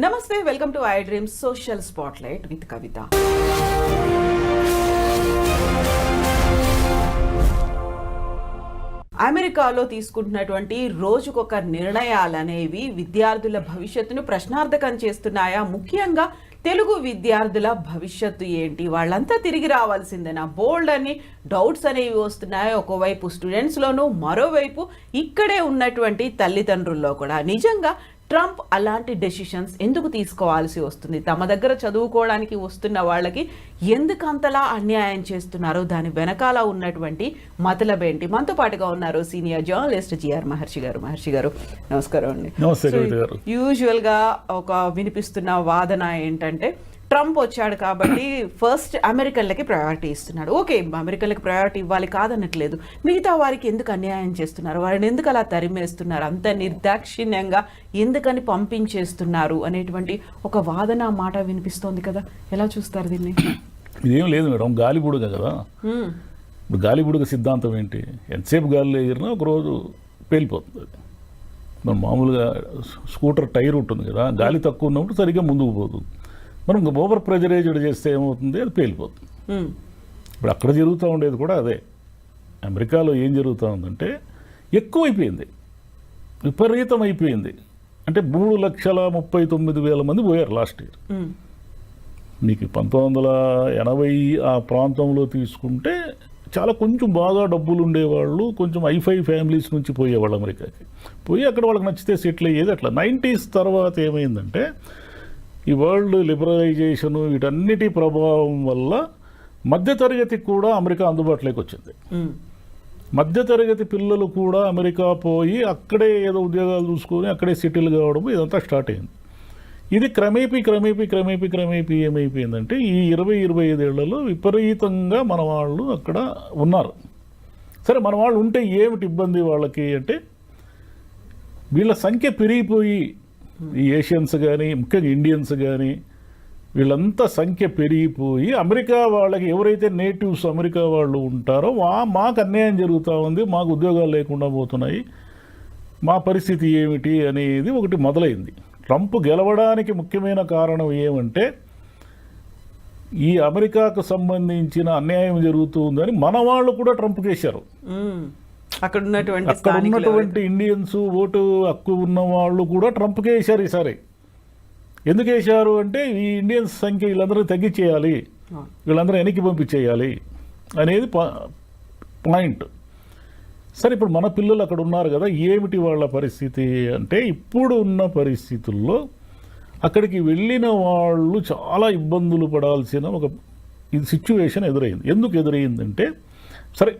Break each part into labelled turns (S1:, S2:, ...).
S1: నమస్తే, welcome to iDream social spotlight with Kavitha. అమెరికాలో తీసుకుంటున్నటువంటి రోజుకొక నిర్ణయాలనేవి విద్యార్థుల భవిష్యత్తును ప్రశ్నార్థకం చేస్తున్నాయా? ముఖ్యంగా తెలుగు విద్యార్థుల భవిష్యత్తు ఏంటి? వాళ్ళంతా తిరిగి రావాల్సిందేనా? బోల్డ్ అని డౌట్స్ అనేవి వస్తున్నాయి ఒకవైపు స్టూడెంట్స్లోనూ, మరోవైపు ఇక్కడే ఉన్నటువంటి తల్లిదండ్రుల్లో కూడా. నిజంగా ట్రంప్ అలాంటి డెసిషన్స్ ఎందుకు తీసుకోవాల్సి వస్తుంది? తమ దగ్గర చదువుకోవడానికి వస్తున్న వాళ్ళకి ఎందుకు అంతలా అన్యాయం చేస్తున్నారు? దాని వెనకాల ఉన్నటువంటి మతలబేంటి? మనతో పాటుగా ఉన్నారు సీనియర్ జర్నలిస్ట్ జిఆర్ మహర్షి గారు. మహర్షి గారు నమస్కారం అండి. యూజువల్గా ఒక వినిపిస్తున్న వాదన ఏంటంటే, ట్రంప్ వచ్చాడు కాబట్టి ఫస్ట్ అమెరికన్లకి ప్రయారిటీ ఇస్తున్నాడు. ఓకే, అమెరికన్లకి ప్రయారిటీ ఇవ్వాలి, కాదనట్లేదు. మిగతా వారికి ఎందుకు అన్యాయం చేస్తున్నారు? వారిని ఎందుకు అలా తరిమేస్తున్నారు? అంత నిర్దాక్షిణ్యంగా ఎందుకని పంపించేస్తున్నారు అనేటువంటి ఒక వాదన మాట వినిపిస్తోంది కదా. ఎలా చూస్తారు దీన్ని?
S2: ఇదేం లేదు మేడం, గాలి బుడగ కదా. ఇప్పుడు గాలి బుడగ సిద్ధాంతం ఏంటి? ఎంతసేపు గాలిలో ఎగిరినా ఒకరోజు పేలిపోతుంది. అది మనం మామూలుగా స్కూటర్ టైర్ ఉంటుంది కదా, గాలి తక్కువ ఉన్నప్పుడు సరిగ్గా ముందుకు పోతుంది. మనం ఓవర్ ప్రెజరైజ్డ్ చేస్తే ఏమవుతుంది? అది పేలిపోతుంది. ఇప్పుడు అక్కడ జరుగుతూ ఉండేది కూడా అదే. అమెరికాలో ఏం జరుగుతూ ఉందంటే, ఎక్కువైపోయింది, విపరీతం అయిపోయింది. అంటే 3,39,000 మంది పోయారు లాస్ట్ ఇయర్. మీకు 1980 ఆ ప్రాంతంలో తీసుకుంటే చాలా కొంచెం బాగా డబ్బులు ఉండేవాళ్ళు, కొంచెం ఐఫై ఫ్యామిలీస్ నుంచి పోయేవాళ్ళు అమెరికాకి. పోయి అక్కడ వాళ్ళకి నచ్చితే సెటిల్ అయ్యేది. అట్లా 90s తర్వాత ఏమైందంటే, ఈ వరల్డ్ లిబరలైజేషను వీటన్నిటి ప్రభావం వల్ల మధ్యతరగతికి కూడా అమెరికా అందుబాటులోకి వచ్చింది. మధ్యతరగతి పిల్లలు కూడా అమెరికా పోయి అక్కడే ఏదో ఉద్యోగాలు చూసుకొని అక్కడే సెటిల్ కావడం ఇదంతా స్టార్ట్ అయింది. ఇది క్రమేపీ ఏమైపోయిందంటే, ఈ 20-25 ఏళ్లలో విపరీతంగా మన వాళ్ళు అక్కడ ఉన్నారు. సరే, మన వాళ్ళు ఉంటే ఏమిటి ఇబ్బంది వాళ్ళకి అంటే, వీళ్ళ సంఖ్య పెరిగిపోయి, ఈ ఏషియన్స్ కానీ ముఖ్యంగా ఇండియన్స్ కానీ వీళ్ళంతా సంఖ్య పెరిగిపోయి అమెరికా వాళ్ళకి ఎవరైతే నేటివ్స్ అమెరికా వాళ్ళు ఉంటారో మాకు అన్యాయం జరుగుతూ ఉంది, మాకు ఉద్యోగాలు లేకుండా పోతున్నాయి, మా పరిస్థితి ఏమిటి అనేది ఒకటి మొదలైంది. ట్రంప్ గెలవడానికి ముఖ్యమైన కారణం ఏమంటే, ఈ అమెరికాకు సంబంధించిన అన్యాయం జరుగుతుందని మన వాళ్ళు కూడా ట్రంప్ చేశారు.
S1: అక్కడ
S2: ఉన్నటువంటి ఇండియన్స్, ఓటు హక్కు ఉన్న వాళ్ళు కూడా ట్రంప్కే వేశారు ఈసారి. ఎందుకు వేశారు అంటే, ఈ ఇండియన్స్ సంఖ్య వీళ్ళందరూ తగ్గించేయాలి, వీళ్ళందరూ వెనక్కి పంపించేయాలి అనేది పాయింట్. సరే, ఇప్పుడు మన పిల్లలు అక్కడ ఉన్నారు కదా, ఏమిటి వాళ్ళ పరిస్థితి అంటే, ఇప్పుడు ఉన్న పరిస్థితుల్లో అక్కడికి వెళ్ళిన వాళ్ళు చాలా ఇబ్బందులు పడాల్సిన ఒక సిచ్యువేషన్ ఎదురైంది. ఎందుకు ఎదురైందంటే, సరే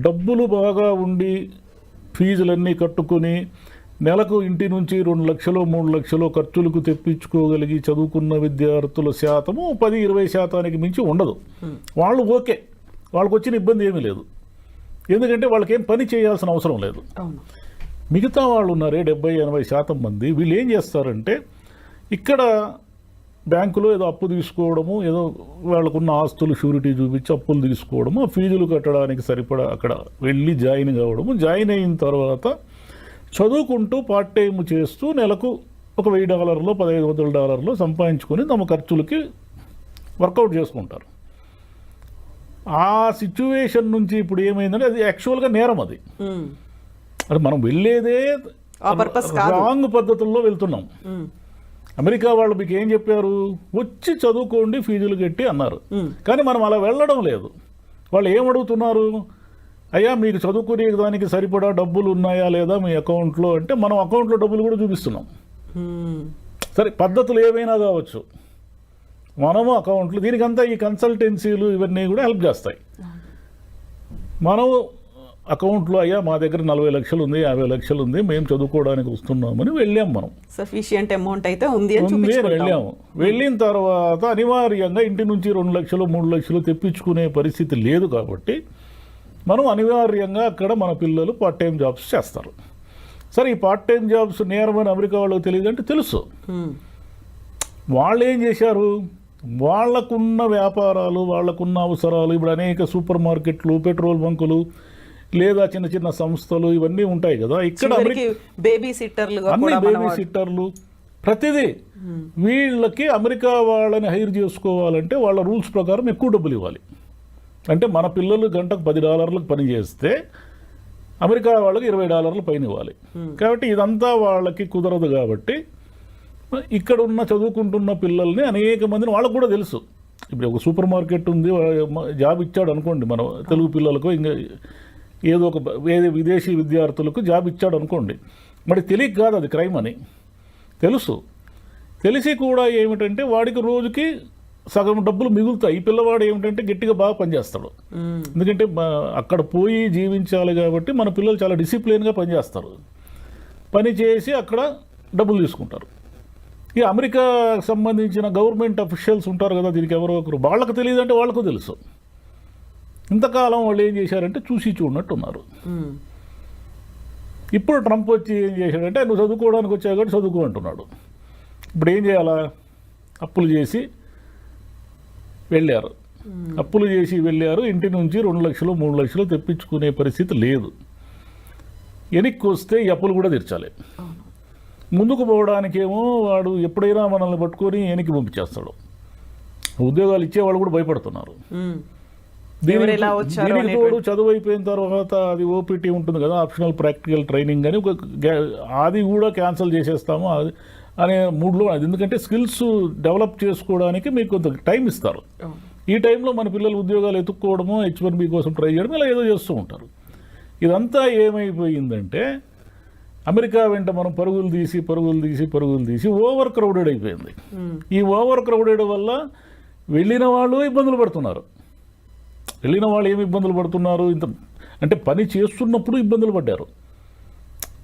S2: డబ్బులు బాగా ఉండి ఫీజులన్నీ కట్టుకొని నెలకు ఇంటి నుంచి 2 లక్షలు 3 లక్షలు ఖర్చులకు తెప్పించుకోగలిగి చదువుకున్న విద్యార్థుల శాతము 10-20% మించి ఉండదు. వాళ్ళు ఓకే, వాళ్ళకు వచ్చిన ఇబ్బంది ఏమీ లేదు, ఎందుకంటే వాళ్ళకేం పని చేయాల్సిన అవసరం లేదు. మిగతా వాళ్ళు ఉన్నారే 70-80% మంది, వీళ్ళు ఏం చేస్తారంటే, ఇక్కడ బ్యాంకులో ఏదో అప్పు తీసుకోవడము, ఏదో వాళ్ళకున్న ఆస్తులు షూరిటీ చూపించి అప్పులు తీసుకోవడము, ఫీజులు కట్టడానికి సరిపడా అక్కడ వెళ్ళి జాయిన్ కావడము, జాయిన్ అయిన తర్వాత చదువుకుంటూ పార్ట్ టైం చేస్తూ నెలకు ఒక $1,000 $1,500 సంపాదించుకొని తమ ఖర్చులకి వర్కౌట్ చేసుకుంటారు. ఆ సిచ్యువేషన్ నుంచి ఇప్పుడు ఏమైందంటే, అది యాక్చువల్గా నేరం. అది అంటే మనం వెళ్ళేదే రాంగ్ పద్ధతుల్లో వెళ్తున్నాం. అమెరికా వాళ్ళు మీకు ఏం చెప్పారు? వచ్చి చదువుకోండి, ఫీజులు కట్టి అన్నారు. కానీ మనం అలా వెళ్ళడం లేదు. వాళ్ళు ఏమడుగుతున్నారు? అయ్యా, మీకు చదువుకునే దానికి సరిపడా డబ్బులు ఉన్నాయా లేదా మీ అకౌంట్లో అంటే, మనం అకౌంట్లో డబ్బులు కూడా చూపిస్తున్నాం. సరే, పద్ధతులు ఏమైనా కావచ్చు, మనము అకౌంట్లు, దీనికంతా ఈ కన్సల్టెన్సీలు ఇవన్నీ కూడా హెల్ప్ చేస్తాయి. మనం అకౌంట్లో అయ్యా మా దగ్గర 40 లక్షలు ఉంది, 50 లక్షలు ఉంది, మేము చదువుకోవడానికి వస్తున్నామని వెళ్ళాం. మనం
S1: సఫిషియంట్ అమౌంట్ అయితే ఉంది
S2: వెళ్ళాము. వెళ్ళిన తర్వాత అనివార్యంగా ఇంటి నుంచి 2 లక్షలు 3 లక్షలు తెప్పించుకునే పరిస్థితి లేదు కాబట్టి మనం అనివార్యంగా అక్కడ మన పిల్లలు పార్ట్ టైం జాబ్స్ చేస్తారు. సరే, ఈ పార్ట్ టైం జాబ్స్ నేరమని అమెరికా వాళ్ళకి తెలియదు అంటే తెలుసు. వాళ్ళు ఏం చేశారు? వాళ్లకున్న వ్యాపారాలు, వాళ్లకున్న అవసరాలు, ఇప్పుడు అనేక సూపర్ మార్కెట్లు, పెట్రోల్ బంకులు, లేదా చిన్న చిన్న సంస్థలు ఇవన్నీ ఉంటాయి కదా. ఇక్కడ
S1: బేబీ సిట్టర్లు,
S2: ప్రతిదీ. వీళ్ళకి అమెరికా వాళ్ళని హైర్ చేసుకోవాలంటే వాళ్ళ రూల్స్ ప్రకారం ఎక్కువ డబ్బులు ఇవ్వాలి. అంటే మన పిల్లలు గంటకు $10 పని చేస్తే అమెరికా వాళ్ళకి $20 పైన ఇవ్వాలి. కాబట్టి ఇదంతా వాళ్ళకి కుదరదు. కాబట్టి ఇక్కడ ఉన్న చదువుకుంటున్న పిల్లల్ని అనేక మందిని వాళ్ళకు కూడా తెలుసు. ఇప్పుడు ఒక సూపర్ మార్కెట్ ఉంది, జాబ్ ఇచ్చాడు అనుకోండి, మనం తెలుగు పిల్లలకు ఇంకా ఏదో ఒక విదేశీ విద్యార్థులకు జాబ్ ఇచ్చాడు అనుకోండి, మరి తెలియక కాదు అది క్రైమ్ అని తెలుసు. తెలిసి కూడా ఏమిటంటే వాడికి రోజుకి సగం డబ్బులు మిగులుతాయి. ఈ పిల్లవాడు ఏమిటంటే గట్టిగా బాగా పనిచేస్తాడు. ఎందుకంటే అక్కడ పోయి జీవించాలి కాబట్టి మన పిల్లలు చాలా డిసిప్లిన్గా పనిచేస్తారు. పని చేసి అక్కడ డబ్బులు తీసుకుంటారు. ఈ అమెరికాకు సంబంధించిన గవర్నమెంట్ అఫీషియల్స్ ఉంటారు కదా, దీనికి ఎవరో ఒకరు, వాళ్ళకు తెలియదు అంటే వాళ్ళకు తెలుసు. ఇంతకాలం వాళ్ళు ఏం చేశారంటే చూసి చూడనట్టు ఉన్నారు. ఇప్పుడు ట్రంప్ వచ్చి ఏం చేశాడంటే నువ్వు చదువుకోవడానికి వచ్చావు కాబట్టి చదువుకో అంటున్నాడు. ఇప్పుడు ఏం చేయాలా? అప్పులు చేసి వెళ్ళారు. అప్పులు చేసి వెళ్ళారు. ఇంటి నుంచి 2 లక్షలు 3 లక్షలు తెప్పించుకునే పరిస్థితి లేదు. వెనక్కి వస్తే ఈ అప్పులు కూడా తీర్చాలి. ముందుకు పోవడానికేమో వాడు ఎప్పుడైనా మనల్ని పట్టుకొని వెనక్కి పంపించేస్తాడు. ఉద్యోగాలు ఇచ్చేవాళ్ళు కూడా భయపడుతున్నారు. దీనికి తోడు చదువు అయిపోయిన తర్వాత అది ఓపీటీ ఉంటుంది కదా, ఆప్షనల్ ప్రాక్టికల్ ట్రైనింగ్ అని, అది కూడా క్యాన్సిల్ చేసేస్తాము అనే మూడ్లో. అది ఎందుకంటే స్కిల్స్ డెవలప్ చేసుకోవడానికి మీకు కొంత టైం ఇస్తారు. ఈ టైంలో మన పిల్లలు ఉద్యోగాలు ఎత్తుక్కోవడము, H1B కోసం ట్రై చేయడం, ఇలా ఏదో చేస్తూ ఉంటారు. ఇదంతా ఏమైపోయిందంటే అమెరికా వెంట మనం పరుగులు తీసి ఓవర్ క్రౌడెడ్ అయిపోయింది. ఈ ఓవర్ క్రౌడెడ్ వల్ల వెళ్ళిన వాళ్ళు ఇబ్బందులు పడుతున్నారు. వెళ్ళిన వాళ్ళు ఏమి ఇబ్బందులు పడుతున్నారు? అంటే పని చేస్తున్నప్పుడు ఇబ్బందులు పడ్డారు.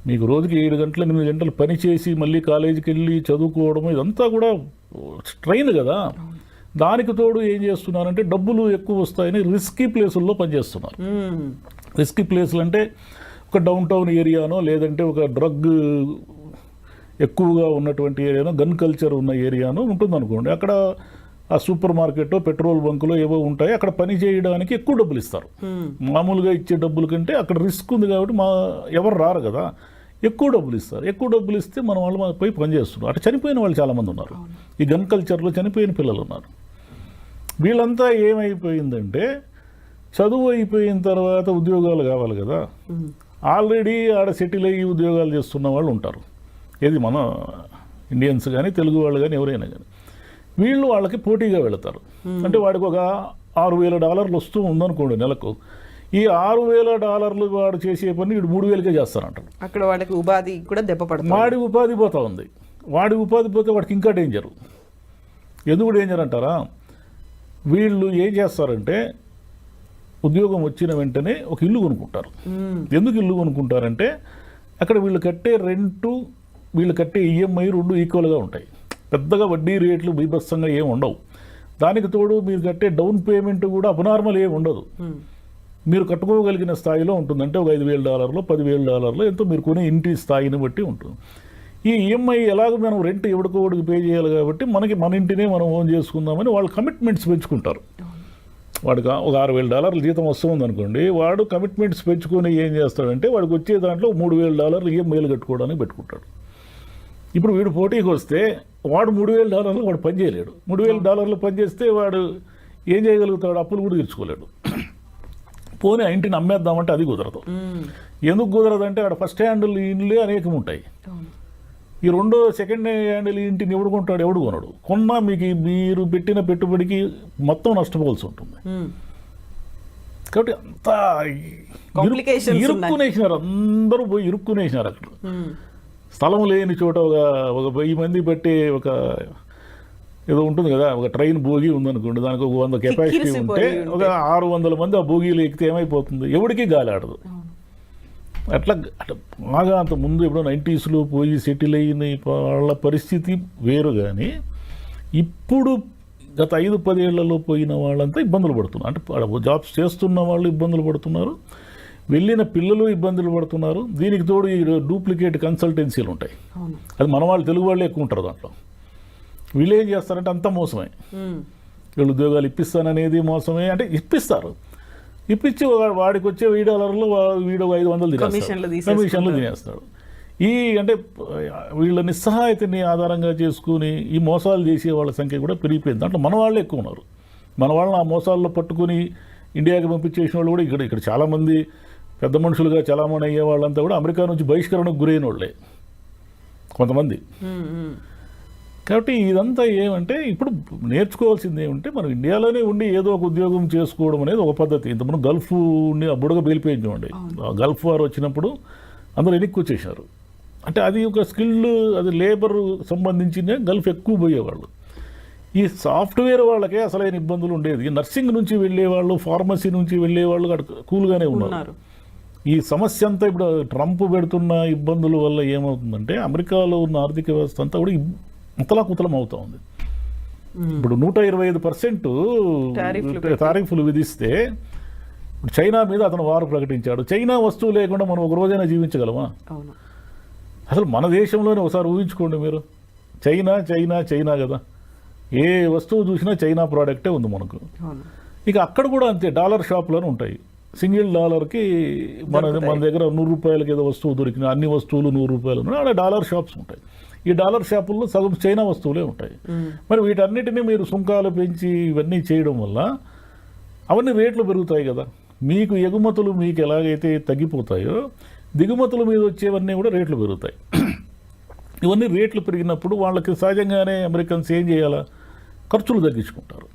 S2: మీకు రోజుకి 7 గంటలు 8 గంటలు పని చేసి మళ్ళీ కాలేజీకి వెళ్ళి చదువుకోవడం, ఇదంతా కూడా స్ట్రెయిన్ కదా. దానికి తోడు ఏం చేస్తున్నారంటే డబ్బులు ఎక్కువ వస్తాయని రిస్కీ ప్లేసుల్లో పనిచేస్తున్నారు. రిస్కీ ప్లేసులు అంటే ఒక డౌన్ టౌన్ ఏరియానో, లేదంటే ఒక డ్రగ్ ఎక్కువగా ఉన్నటువంటి ఏరియానో, గన్ కల్చర్ ఉన్న ఏరియానో ఉంటుందనుకోండి. అక్కడ ఆ సూపర్ మార్కెట్, పెట్రోల్ బంకులో ఏవో ఉంటాయి, అక్కడ పని చేయడానికి ఎక్కువ డబ్బులు ఇస్తారు. మామూలుగా ఇచ్చే డబ్బుల కంటే అక్కడ రిస్క్ ఉంది కాబట్టి ఎవరు రారు కదా, ఎక్కువ డబ్బులు ఇస్తారు. ఎక్కువ డబ్బులు ఇస్తే మన వాళ్ళు పోయి పని చేస్తున్నారు. అటు చనిపోయిన వాళ్ళు చాలామంది ఉన్నారు. ఈ గన్ కల్చర్లో చనిపోయిన పిల్లలు ఉన్నారు. వీళ్ళంతా ఏమైపోయిందంటే చదువు అయిపోయిన తర్వాత ఉద్యోగాలు కావాలి కదా, ఆల్రెడీ ఆడ సెటిల్ అయ్యి ఉద్యోగాలు చేస్తున్న వాళ్ళు ఉంటారు. ఏది మన ఇండియన్స్ కానీ తెలుగు వాళ్ళు కానీ ఎవరైనా కానీ, వీళ్ళు వాళ్ళకి పోటీగా వెళతారు. అంటే వాడికి ఒక $6,000 వస్తూ ఉందనుకోండి నెలకు. ఈ $6,000 వాడు చేసే పని వీడు 3,000కే చేస్తారంటారు.
S1: అక్కడ వాడికి ఉపాధి కూడా దెబ్బపడుతుంది.
S2: వాడి ఉపాధి పోతా ఉంది. వాడి ఉపాధి పోతే వాడికి ఇంకా డేంజరు. ఎందుకు డేంజర్ అంటారా? వీళ్ళు ఏం చేస్తారంటే ఉద్యోగం వచ్చిన వెంటనే ఒక ఇల్లు కొనుక్కుంటారు. ఎందుకు ఇల్లు కొనుక్కుంటారంటే అక్కడ వీళ్ళు కట్టే రెంటు, వీళ్ళు కట్టే EMI 2 ఈక్వల్గా ఉంటాయి. పెద్దగా వడ్డీ రేట్లు బీభత్సంగా ఏమి ఉండవు. దానికి తోడు మీరు కట్టే డౌన్ పేమెంట్ కూడా అబ్నార్మల్ ఏమి ఉండదు. మీరు కట్టుకోగలిగిన స్థాయిలో ఉంటుంది. అంటే ఒక $5,000 $10,000 ఎంతో మీరు కొనే ఇంటి స్థాయిని బట్టి ఉంటుంది. ఈ EMI ఎలాగో మనం రెంట్ ఎవడికోడికి పే చేయాలి కాబట్టి మన ఇంటినే మనం ఓన్ చేసుకుందామని వాళ్ళు కమిట్మెంట్స్ పెంచుకుంటారు. వాడికి ఒక $6,000 జీతం వస్తుంది అనుకోండి, వాడు కమిట్మెంట్స్ పెంచుకొని ఏం చేస్తాడంటే వాడికి వచ్చే దాంట్లో $3,000 EMIలు కట్టుకోవడానికి పెట్టుకుంటాడు. ఇప్పుడు వీడు పోటీకి వస్తే వాడు $3,000 వాడు పని చేయలేడు. $3,000 పని చేస్తే వాడు ఏం చేయగలుగుతాడు? అప్పులు కూడా తీర్చుకోలేడు. పోనీ ఆ ఇంటిని అమ్మేద్దామంటే అది కుదరదు. ఎందుకు కుదరదంటే ఆడ ఫస్ట్ హ్యాండిల్ ఇండ్లే అనేకం ఉంటాయి. ఈ సెకండ్ హ్యాండిల్ ఇంటిని ఎవడు కొంటాడు? ఎవడు కొనడు. కొన్నా మీరు పెట్టిన పెట్టుబడికి మొత్తం నష్టపోవాల్సి ఉంటుంది. కాబట్టి అంతా ఇరుక్కునేసినారు. అందరూ పోయి ఇరుక్కునేసినారు. అక్కడ స్థలం లేని చోట ఒక 1000 మంది బట్టి ఒక ఏదో ఉంటుంది కదా, ఒక ట్రైన్ బోగి ఉందనుకోండి, దానికి ఒక 100 కెపాసిటీ ఉంటే ఒక 600 మంది ఆ బోగీలు ఎక్కితే ఏమైపోతుంది? ఎవరికి గాలి ఆడదు. అట్లా బాగా అంత ముందు ఎప్పుడో 90sలో పోయి సెటిల్ అయిన వాళ్ళ పరిస్థితి వేరు. కానీ ఇప్పుడు గత 5-10 ఏళ్లలో పోయిన వాళ్ళంతా ఇబ్బందులు పడుతున్నారు. అంటే జాబ్స్ చేస్తున్న వాళ్ళు ఇబ్బందులు పడుతున్నారు, వెళ్ళిన పిల్లలు ఇబ్బందులు పడుతున్నారు. దీనికి తోడు ఈ డూప్లికేట్ కన్సల్టెన్సీలు ఉంటాయి. అది మన వాళ్ళు తెలుగు వాళ్ళే ఎక్కువ ఉంటారు దాంట్లో. వీళ్ళు ఏం చేస్తారంటే అంతా మోసమే. వీళ్ళు ఉద్యోగాలు ఇప్పిస్తాననేది మోసమే. అంటే ఇప్పిస్తారు, ఇప్పించి వాడికి వచ్చే $1,000 వీడు 500 కమిషన్లు తినేస్తాడు. అంటే వీళ్ళ నిస్సహాయతని ఆధారంగా చేసుకుని ఈ మోసాలు చేసే వాళ్ళ సంఖ్య కూడా పెరిగిపోయింది. దాంట్లో మన వాళ్ళే ఎక్కువ ఉన్నారు. మన వాళ్ళని ఆ మోసాల్లో పట్టుకుని ఇండియాకి పంపించేసిన వాళ్ళు కూడా ఇక్కడ చాలామంది పెద్ద మనుషులుగా చాలామంది అయ్యే వాళ్ళంతా కూడా అమెరికా నుంచి బహిష్కరణకు గురైన వాళ్ళే కొంతమంది. కాబట్టి ఇదంతా ఏమంటే ఇప్పుడు నేర్చుకోవాల్సింది ఏమంటే మనం ఇండియాలోనే ఉండి ఏదో ఒక ఉద్యోగం చేసుకోవడం అనేది ఒక పద్ధతి. ఇంతకుముందు గల్ఫ్ ఉండి ఆ బుడగ పేలిపోయింది చూడండి, ఆ గల్ఫ్ వారు వచ్చినప్పుడు అందరూ వెనక్కి వచ్చేసారు. అంటే అది ఒక స్కిల్, అది లేబర్ సంబంధించిన గల్ఫ్ ఎక్కువ పోయేవాళ్ళు. ఈ సాఫ్ట్వేర్ వాళ్ళకే అసలైన ఇబ్బందులు ఉండేది. నర్సింగ్ నుంచి వెళ్ళేవాళ్ళు, ఫార్మసీ నుంచి వెళ్ళేవాళ్ళు కూల్గానే ఉన్నారు. ఈ సమస్య అంతా ఇప్పుడు ట్రంప్ పెడుతున్న ఇబ్బందుల వల్ల ఏమవుతుందంటే అమెరికాలో ఉన్న ఆర్థిక వ్యవస్థ అంతా కూడా ముతలాకుతలం అవుతా ఉంది. ఇప్పుడు 125% టారిఫ్లు విధిస్తే ఇప్పుడు చైనా మీద అతను వారు ప్రకటించాడు. చైనా వస్తువు లేకుండా మనం ఒక రోజైనా జీవించగలమా? అసలు మన దేశంలోనే ఒకసారి ఊహించుకోండి మీరు, చైనా చైనా చైనా కదా, ఏ వస్తువు చూసినా చైనా ప్రోడక్టే ఉంది మనకు. ఇక అక్కడ కూడా అంతే, డాలర్ షాపులను ఉంటాయి. సింగిల్ డాలర్కి మన దగ్గర 100 రూపాయలకి ఏదో వస్తువు దొరికిన అన్ని వస్తువులు 100 రూపాయలు ఉన్నాయి, అక్కడ డాలర్ షాప్స్ ఉంటాయి. ఈ డాలర్ షాపుల్లో సగం చైనా వస్తువులే ఉంటాయి. మరి వీటన్నిటినీ మీరు సుంకాలు పెంచి ఇవన్నీ చేయడం వల్ల అవన్నీ రేట్లు పెరుగుతాయి కదా. మీకు ఎగుమతులు మీకు ఎలాగైతే తగ్గిపోతాయో దిగుమతుల మీద వచ్చేవన్నీ కూడా రేట్లు పెరుగుతాయి. ఇవన్నీ రేట్లు పెరిగినప్పుడు వాళ్ళకి సహజంగానే అమెరికన్స్ ఏం చేయాలా, ఖర్చులు తగ్గించుకుంటారు.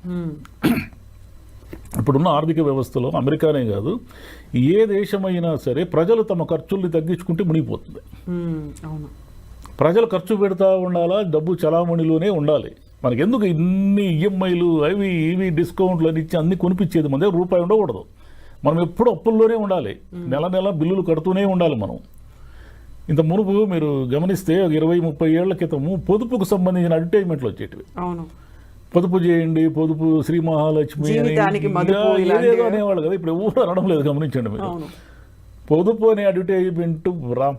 S2: ఇప్పుడున్న ఆర్థిక వ్యవస్థలో అమెరికానే కాదు, ఏ దేశమైనా సరే ప్రజలు తమ ఖర్చుల్ని తగ్గించుకుంటే మునిగిపోతుంది. ప్రజలు ఖర్చు పెడతా ఉండాలా, డబ్బు చలామణిలోనే ఉండాలి. మనకి ఎందుకు ఇన్ని ఈఎంఐలు అవి ఇవి డిస్కౌంట్లు అని ఇచ్చి అన్ని కొనిపించేది? మన దగ్గర రూపాయి ఉండకూడదు. మనం ఎప్పుడు అప్పుల్లోనే ఉండాలి, నెల నెల బిల్లులు కడుతూనే ఉండాలి. మనం ఇంత మునుపు మీరు గమనిస్తే 20-30 ఏళ్ల క్రితము పొదుపుకు సంబంధించిన అడ్వర్టైజ్మెంట్లు వచ్చేటివి. పొదుపు చేయండి, పొదుపు శ్రీ మహాలక్ష్మి ఏదేదో అనేవాళ్ళు కదా. ఇప్పుడు ఎవరు అనడం లేదు, గమనించండి మీరు. పొదుపు అనే అడ్వర్టైజ్మెంట్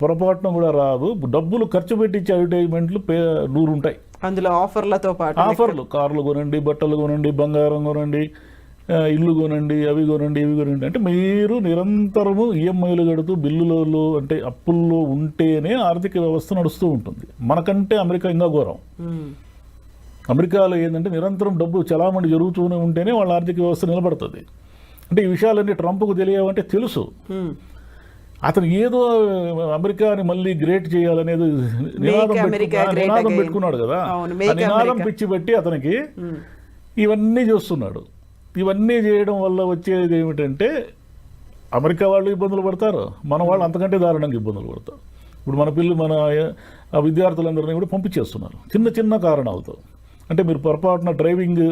S2: పొరపాటున కూడా రాదు. డబ్బులు ఖర్చు పెట్టించే అడ్వర్టైజ్మెంట్లు 100 ఉంటాయి.
S1: అందులో ఆఫర్లతో పాటు
S2: ఆఫర్లు, కార్లు కొనండి, బట్టలు కొనండి, బంగారం కొనండి, ఇల్లు కొనండి, అవి కొనండి, ఇవి కొనండి. అంటే మీరు నిరంతరము ఈఎంఐలు కడుతూ బిల్లులలో అంటే అప్పుల్లో ఉంటేనే ఆర్థిక వ్యవస్థ నడుస్తూ ఉంటుంది. మనకంటే అమెరికా ఇంకా ఘోరం. అమెరికాలో ఏంటంటే నిరంతరం డబ్బు చలామణి జరుగుతూనే ఉంటేనే వాళ్ళ ఆర్థిక వ్యవస్థ నిలబడుతుంది. అంటే ఈ విషయాలన్నీ ట్రంప్కు తెలియవంటే తెలుసు. అతను ఏదో అమెరికాని మళ్ళీ గ్రేట్ చేయాలనేది నినాదం పెట్టుకున్నాడు కదా. ఆ నినాదం పిచ్చి పెట్టి అతనికి ఇవన్నీ చేస్తున్నాడు. ఇవన్నీ చేయడం వల్ల వచ్చేది ఏమిటంటే అమెరికా వాళ్ళు ఇబ్బందులు పడతారు, మన వాళ్ళు అంతకంటే దారుణంగా ఇబ్బందులు పడతారు. ఇప్పుడు మన విద్యార్థులందరినీ కూడా పంపించేస్తున్నారు చిన్న చిన్న కారణాలతో. అంటే మీరు పొరపాటున డ్రైవింగ్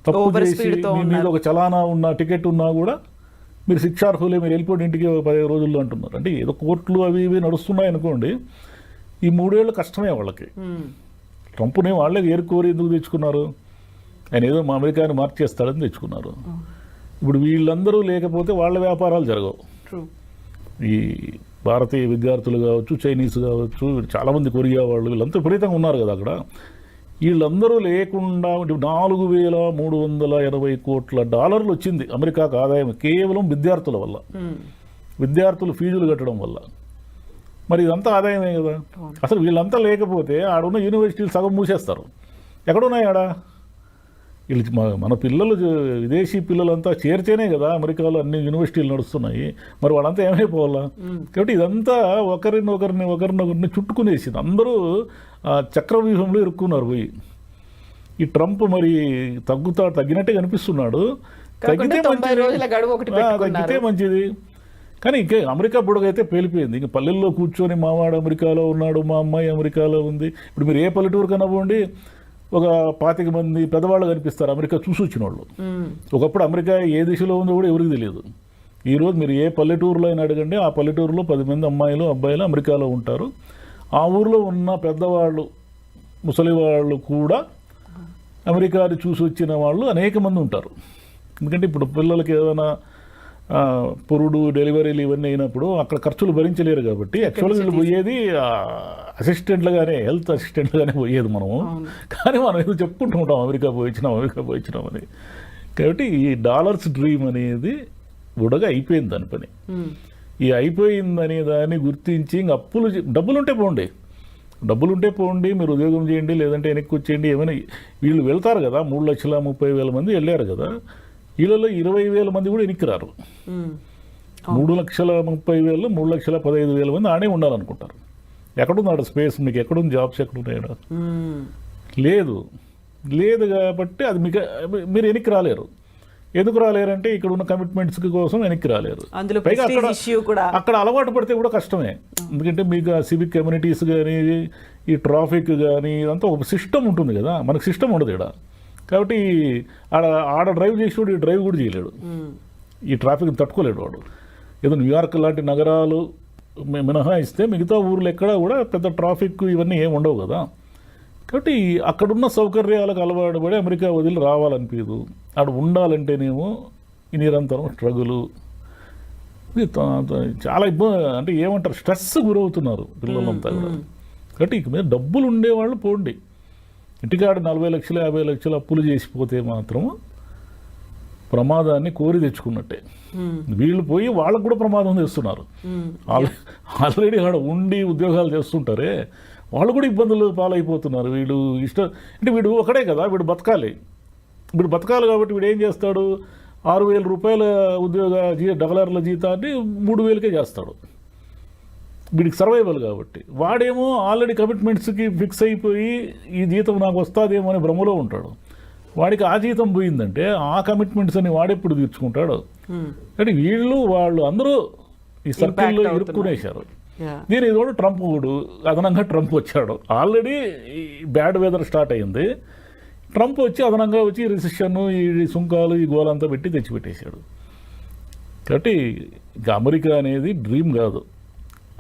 S2: తప్పు చేసి మీ మీద ఒక చలానా ఉన్న టికెట్ ఉన్నా కూడా మీరు శిక్షార్హులే, మీరు వెళ్ళిపోయిన ఇంటికి 15 రోజుల్లో అంటున్నారు. అంటే ఏదో కోర్టులు అవి ఇవి నడుస్తున్నాయి అనుకోండి. ఈ 3 ఏళ్ళు కష్టమే వాళ్ళకి. ట్రంప్ని వాళ్ళే ఏరుకోరి ఎందుకు తెచ్చుకున్నారు? ఆయన ఏదో మా అమెరికాని మార్చేస్తాడని తెచ్చుకున్నారు. ఇప్పుడు వీళ్ళందరూ లేకపోతే వాళ్ళ వ్యాపారాలు జరగవు. ఈ భారతీయ విద్యార్థులు కావచ్చు, చైనీస్ కావచ్చు, చాలామంది కొరియా వాళ్ళు, వీళ్ళంతా విపరీతంగా ఉన్నారు కదా అక్కడ. వీళ్ళందరూ లేకుండా $4,380 కోట్ల వచ్చింది అమెరికాకు ఆదాయం కేవలం విద్యార్థుల వల్ల, విద్యార్థులు ఫీజులు కట్టడం వల్ల. మరి ఇదంతా ఆదాయమే కదా. అసలు వీళ్ళంతా లేకపోతే ఆడున్న యూనివర్సిటీలు సగం మూసేస్తారు. ఎక్కడున్నాయి ఆడ? వీళ్ళు మన పిల్లలు, విదేశీ పిల్లలంతా చేరితేనే కదా అమెరికాలో అన్ని యూనివర్సిటీలు నడుస్తున్నాయి. మరి వాళ్ళంతా ఏమైపోవాలా? కాబట్టి ఇదంతా ఒకరినొకరిని చుట్టుకునేసింది. అందరూ చక్రవ్యూహంలో ఇరుక్కున్నారు పోయి. ఈ ట్రంప్ మరి తగ్గినట్టే కనిపిస్తున్నాడు. తగ్గితే మంచిది. కానీ ఇంకే అమెరికా బుడగైతే పేలిపోయింది. ఇంక పల్లెల్లో కూర్చొని మావాడు అమెరికాలో ఉన్నాడు, మా అమ్మాయి అమెరికాలో ఉంది. ఇప్పుడు మీరు ఏ పల్లెటూరు కనవ్వండి, ఒక 25 మంది పెద్దవాళ్ళు కనిపిస్తారు అమెరికా చూసి వచ్చిన వాళ్ళు. ఒకప్పుడు అమెరికా ఏ దిశలో ఉందో కూడా ఎవరికి తెలియదు. ఈరోజు మీరు ఏ పల్లెటూరులో అయినా అడగండి, ఆ పల్లెటూరులో 10 మంది అమ్మాయిలు అబ్బాయిలు అమెరికాలో ఉంటారు. ఆ ఊరిలో ఉన్న పెద్దవాళ్ళు, ముసలి వాళ్ళు కూడా అమెరికాని చూసి వచ్చిన వాళ్ళు అనేక మంది ఉంటారు. ఎందుకంటే ఇప్పుడు పిల్లలకి ఏదైనా పురుడు, డెలివరీలు ఇవన్నీ అయినప్పుడు అక్కడ ఖర్చులు భరించలేరు కాబట్టి యాక్చువల్గా వీళ్ళు పోయేది అసిస్టెంట్లుగానే, హెల్త్ అసిస్టెంట్లుగానే పోయేది మనము. కానీ మనం ఏదో చెప్పుకుంటూ ఉంటాం అమెరికా పోయించినాం అని. కాబట్టి ఈ డాలర్స్ డ్రీమ్ అనేది బుడగా అయిపోయింది దాని పని. ఈ అయిపోయిందని దాన్ని గుర్తించి ఇంక డబ్బులుంటే పోండి, మీరు ఉద్యోగం చేయండి, లేదంటే వెనక్కి వచ్చేయండి, ఏమైనా వీళ్ళు వెళ్తారు కదా, 3,30,000 మంది వెళ్ళారు కదా, వీళ్ళలో 20,000 మంది కూడా వెనక్కి రారు. 3,30,000, 3,15,000 మంది ఆడే ఉండాలనుకుంటారు. ఎక్కడున్నాడు స్పేస్, మీకు ఎక్కడుంది జాబ్స్, ఎక్కడున్నాడు? లేదు కాబట్టి అది మీరు వెనక్కి రాలేరు. ఎందుకు రాలేరంటే ఇక్కడ ఉన్న కమిట్మెంట్స్ కోసం వెనక్కి రాలేరు. పైగా అక్కడ అలవాటు పడితే కూడా కష్టమే. ఎందుకంటే మీకు ఆ సివిక్ కమ్యూనిటీస్ కానీ, ఈ ట్రాఫిక్ కానీ, ఇదంతా ఒక సిస్టమ్ ఉంటుంది కదా, మనకు సిస్టమ్ ఉండదు ఇక్కడ. కాబట్టి ఆడ డ్రైవ్ చేసేవాడు ఈ డ్రైవ్ కూడా చేయలేడు, ఈ ట్రాఫిక్ తట్టుకోలేడు వాడు. ఏదో న్యూయార్క్ లాంటి నగరాలు మినహాయిస్తే మిగతా ఊర్లు ఎక్కడ కూడా పెద్ద ట్రాఫిక్ ఇవన్నీ ఏమి ఉండవు కదా. కాబట్టి అక్కడున్న సౌకర్యాలకు అలవాటు పడి అమెరికా వదిలి రావాలనిపించదు. అక్కడ ఉండాలంటేనేమో ఈ నిరంతరం స్ట్రగులు, చాలా ఇబ్బంది, అంటే ఏమంటారు, స్ట్రెస్ గురవుతున్నారు పిల్లలంతా కూడా. కాబట్టి ఇక మీద డబ్బులు ఉండేవాళ్ళు పోండి, ఇంటికాడ 40 లక్షలు 50 లక్షలు అప్పులు చేసిపోతే మాత్రం ప్రమాదాన్ని కోరి తెచ్చుకున్నట్టే. వీళ్ళు పోయి వాళ్ళకు కూడా ప్రమాదం చేస్తున్నారు. ఆల్రెడీ ఆడ ఉండి ఉద్యోగాలు చేస్తుంటారే వాళ్ళు కూడా ఇబ్బందులు పాలైపోతున్నారు. అంటే వీడు ఒకడే కదా, వీడు బతకాలి కాబట్టి వీడు ఏం చేస్తాడు, 6,000 రూపాయల $1 జీతాన్ని 3,000కే చేస్తాడు. వీడికి సర్వైవల్ కాబట్టి. వాడేమో ఆల్రెడీ కమిట్మెంట్స్కి ఫిక్స్ అయిపోయి ఈ జీతం నాకు వస్తుందేమో అనే భ్రమలో ఉంటాడు. వాడికి ఆ జీతం పోయిందంటే ఆ కమిట్మెంట్స్ అని వాడెప్పుడు తీర్చుకుంటాడు. అంటే వాళ్ళు అందరూ ఈ సర్కిల్లో ఇరుక్కునేశారు. దీని కూడా అదనంగా ట్రంప్ వచ్చాడు. ఆల్రెడీ బ్యాడ్ వెదర్ స్టార్ట్ అయింది, ట్రంప్ వచ్చి అదనంగా వచ్చి రిసెషన్, ఈ సుంకాలు, ఈ గోలంతా పెట్టి తెచ్చిపెట్టేశాడు. కాబట్టి ఇక అమెరికా అనేది డ్రీమ్ కాదు,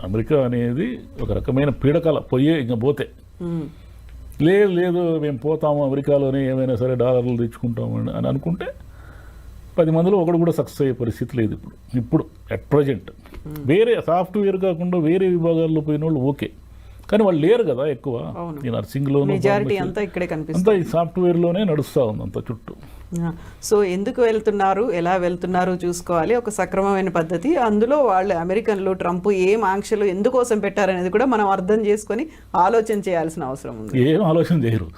S2: అమెరికా అనేది ఒక రకమైన పీడకల. ఇంకా పోతే లేదు మేము పోతాము అమెరికాలోనే, ఏమైనా సరే డాలర్లు తెచ్చుకుంటాము అని అనుకుంటే 10 మందిలో ఒకడు కూడా సక్సెస్ అయ్యే పరిస్థితి లేదు ఇప్పుడు అట్ ప్రజెంట్. వేరే సాఫ్ట్వేర్ కాకుండా వేరే విభాగాల్లో పోయిన వాళ్ళు ఓకే, కానీ వాళ్ళు లేరు కదా ఎక్కువ. ఈ నర్సింగ్లోనూ అంతా ఈ సాఫ్ట్వేర్లోనే నడుస్తూ ఉంది అంత చుట్టూ.
S1: సో ఎందుకు వెళ్తున్నారు, ఎలా వెళ్తున్నారు చూసుకోవాలి, ఒక సక్రమమైన పద్ధతి. అందులో వాళ్ళు అమెరికన్లు ట్రంప్ ఏం ఆంక్షలు ఎందుకోసం పెట్టారనేది కూడా మనం అర్థం చేసుకొని ఆలోచన చేయాల్సిన అవసరం ఉంది.
S2: ఏం ఆలోచన చేయరు.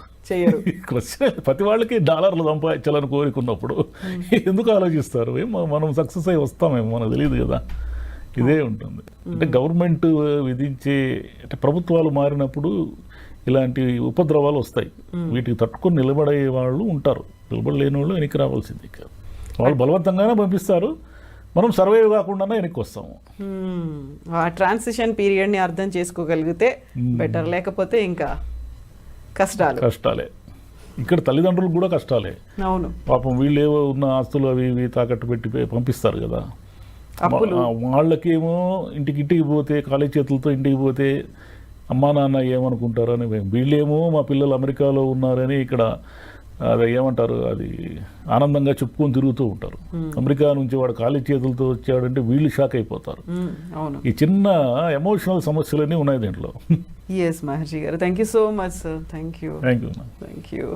S2: ప్రతి వాళ్ళకి డాలర్లు సంపాదించాలని కోరుకున్నప్పుడు ఎందుకు ఆలోచిస్తారు? మనం సక్సెస్ అయ్యి వస్తామేమో మనకు తెలియదు కదా. ఇదే ఉంటుంది. అంటే గవర్నమెంట్ విధించే, అంటే ప్రభుత్వాలు మారినప్పుడు ఇలాంటి ఉపద్రవాలు వస్తాయి. వీటికి తట్టుకొని నిలబడే వాళ్ళు ఉంటారు, నిలబడలేని వాళ్ళు వెనక్కి రావాల్సింది. వాళ్ళు బలవంతంగానే పంపిస్తారు, మనం సర్వైవ్ కాకుండా వెనక్కి వస్తాము.
S1: ఆ ట్రాన్సిషన్ పీరియడ్ని అర్థం చేసుకోగలిగితే బెటర్, లేకపోతే ఇంకా
S2: కష్టాలే. ఇక్కడ తల్లిదండ్రులు కూడా కష్టాలే.
S1: అవును,
S2: పాపం వీళ్ళు ఏవో ఉన్న ఆస్తులు అవి ఇవి తాకట్టు పెట్టి పంపిస్తారు కదా. వాళ్ళకేమో ఇంటికి పోతే ఖాళీ చేతులతో ఇంటికి పోతే అమ్మా నాన్న ఏమనుకుంటారని, వీళ్ళేమో మా పిల్లలు అమెరికాలో ఉన్నారని ఇక్కడ అది ఏమంటారు, అది ఆనందంగా చెప్పుకొని తిరుగుతూ ఉంటారు. అమెరికా నుంచి వాడు ఖాళీ చేతులతో వచ్చాడంటే వీళ్ళు షాక్ అయిపోతారు. ఈ చిన్న ఎమోషనల్ సమస్యలన్నీ ఉన్నాయి దీంట్లో.
S1: ఎస్ మహర్షి గారు, thank you so much sir. Thank you.